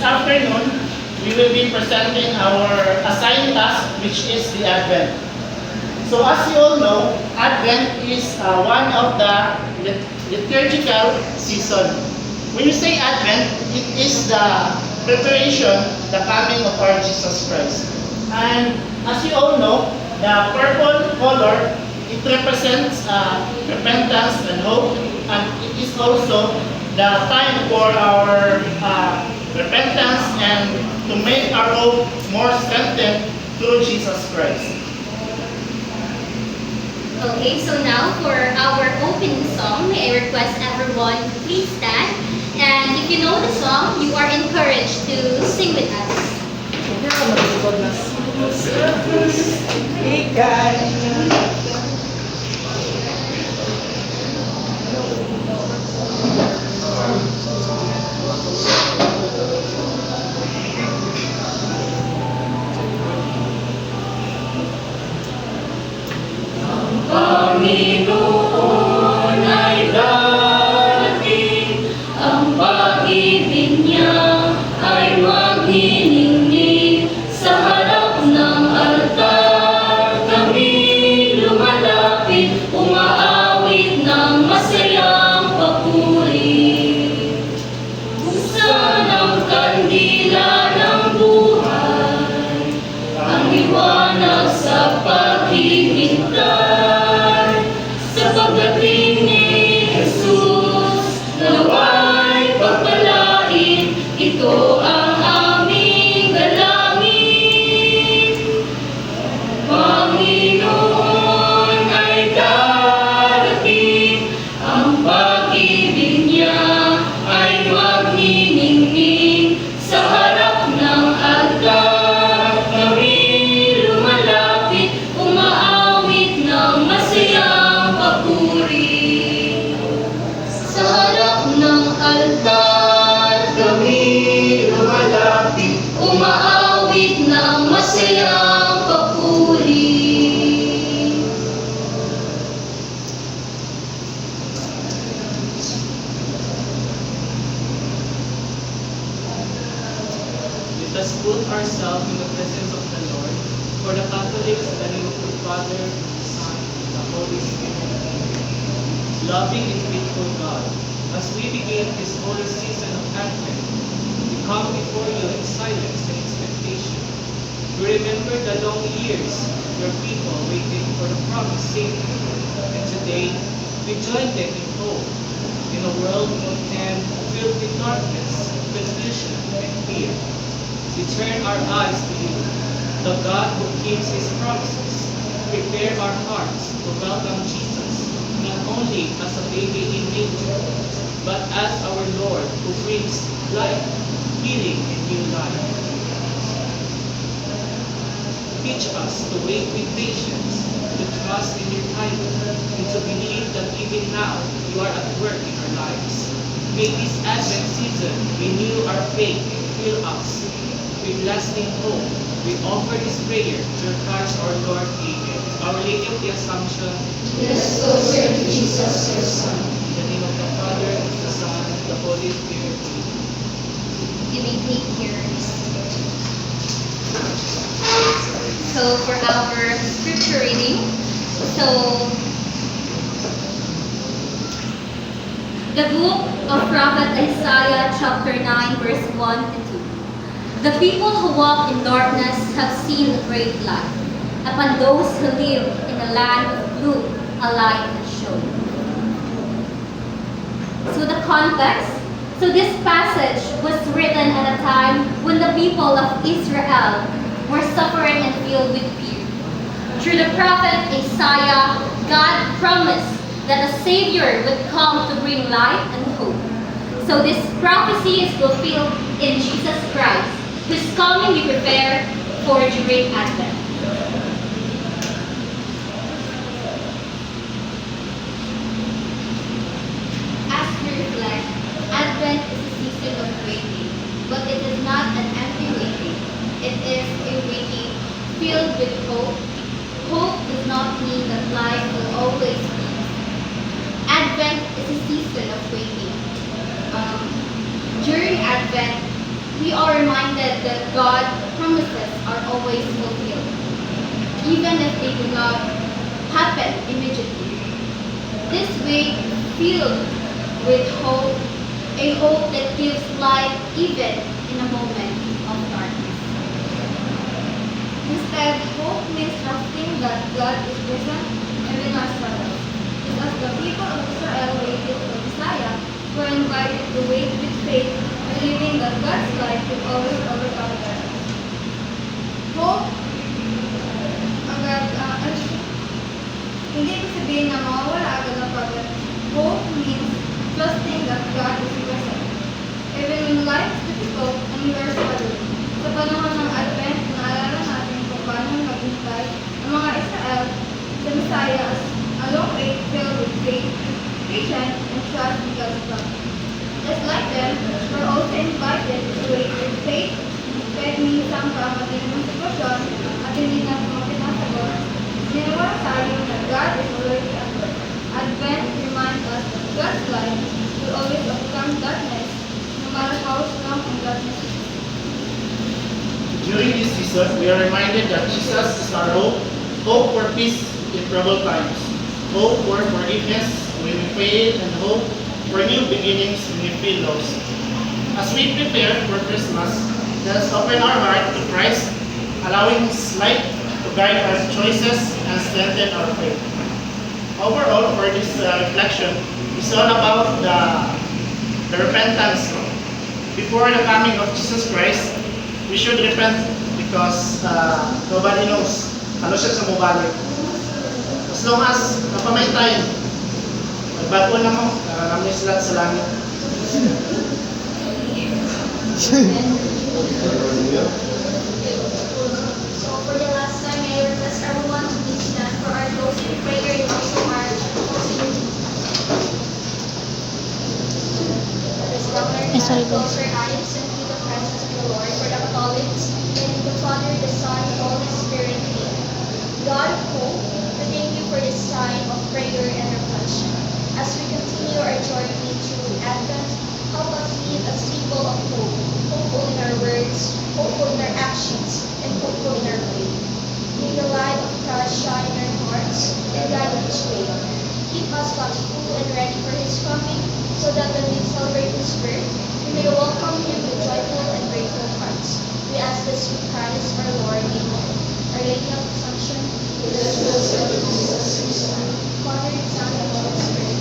afternoon, we will be presenting our assigned task, which is the Advent. So as you all know, Advent is one of the liturgical season. When you say Advent, it is the preparation, the coming of our Jesus Christ. And as you all know, the purple color, it represents repentance and hope, and it is also the time for our repentance and to make our hope more strengthened through Jesus Christ. Okay, so now for our opening song, may I request everyone to please stand. And if you know the song, you are encouraged to sing with us. Panginoon ay darating, ang pag-ibig niya ay magniningning. Sa harap ng altar kami lumalapit, umaawit ng masayang papuri. Buksan ang kandila ng buhay, ang liwanag sa paghihintay. Sa pagdating ni Jesus, nawa'y pagpalain, ito ang aming dalangin. Panginoon ay darating, ang pag-ibig niya ay magniningning. Sa harap ng altar kami lumalapit, umaawit ng masayang papuri. Sa harap ng altar kami lumalapit, umaawit ng masayang papuri. Let us put ourselves in the presence of the Lord. For the Catholics, in the name of the Father, the Son, and the Holy Spirit. Loving and faithful God, as we begin this holy season of Advent, we come before you in silence and expectation. We remember the long years your people waited for the promised Savior, and today we join them in hope. In a world content, filled with darkness, confusion, and fear, we turn our eyes to you, the God who keeps His promises. Prepare our hearts to welcome Jesus, not only as a baby in manger, but as our Lord who brings life, healing, and new life. Teach us to wait with patience, to trust in your timing, and to believe that even now you are at work in our lives. May this Advent season renew our faith and fill us with lasting hope. We offer this prayer through Christ our Lord. Amen. Our Lady of the Assumption, Let's go serve Jesus, your Son. in the name of the Father, the Son, and the Holy Spirit. Amen. You may take your seat. So for our scripture reading, the book of Prophet Isaiah chapter 9 verse 1 to 2. The people who walk in darkness have seen a great light. Upon those who live in a land of gloom, a light has shone. So the context, this passage was written at a time when the people of Israel were suffering and filled with fear. Through the prophet Isaiah, God promised that a Savior would come to bring light and hope. So this prophecy is fulfilled in Jesus Christ, whose coming we prepare for during Advent. As we reflect, Advent is a season of waiting, but it is not an empty waiting. It is a waiting filled with hope. Hope does not mean that life will always be. Advent is a season of waiting. During Advent, we are reminded that God's promises are always fulfilled, even if they do not happen immediately. This week filled with hope, a hope that gives light even in a moment of darkness. Instead, hope means trusting that God is present even in our struggles. Just as the people of Israel waited for Messiah, were invited to wait with faith, believing that God's light will always overcome darkness. Hope, hindi ibig sabihin na mawawala agad ang problem. Hope means trusting that God is present. Even when life is difficult and we are struggling. Sa panahon ng Advent, naalala natin kung paano maghintay ang mga Israel sa Messiah as a long wait filled with faith, patience, and trust in God's plan. Just like them, we're also invited to wait with faith, kahit minsan pa matinig ng sitwasyon at hindi na mapinasagot. Siniwala tayo na God is already at work. Advent reminds us that God's light will always overcome darkness, no matter how strong and darkness is. During this season, we are reminded that Jesus is our hope, hope for peace in troubled times, hope for forgiveness when we fail, and hope for new beginnings when we feel lost. As we prepare for Christmas, let us open our heart to Christ, allowing His light to guide our choices and strengthen our faith. Overall, for this reflection, it's all about the repentance. No? Before the coming of Jesus Christ, we should repent because nobody knows ano siya sa mubalik. As long as napamay tayo, magbago na mo, nararamay sila sa langit. So for the last time, I request everyone to please stand for our closing prayer and also our closing. Let us bow our heads, close our eyes, and feel the presence of the Lord for the Catholics, and the Father, the Son, and the Holy Spirit. Amen. God of hope, we thank you for this time of prayer and reflection. As we continue our journey through Advent, help us live as people of hope, hopeful in our words, hopeful in our actions, and hopeful in our faith. May the light of Christ shine in our hearts and guide each way. Keep us thoughtful and ready for His coming, so that when we celebrate His birth, we may welcome Him with joyful and grateful hearts. We ask this through Christ our Lord. Amen. Our Lady of Assumption, Father, Son, and Holy Spirit.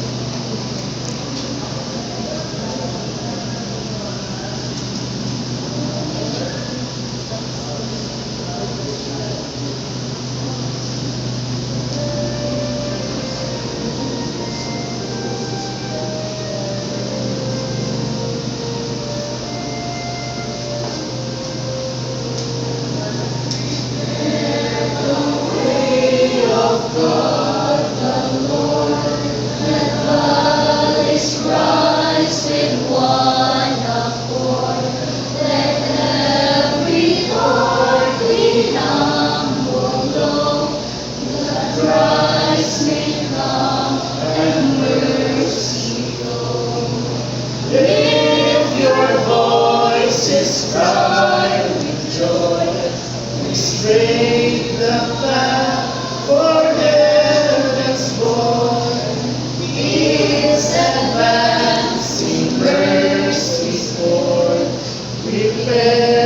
Lift your voices, cry with joy. We straight the path for heaven's born. Is advancing mercy's born. Prepare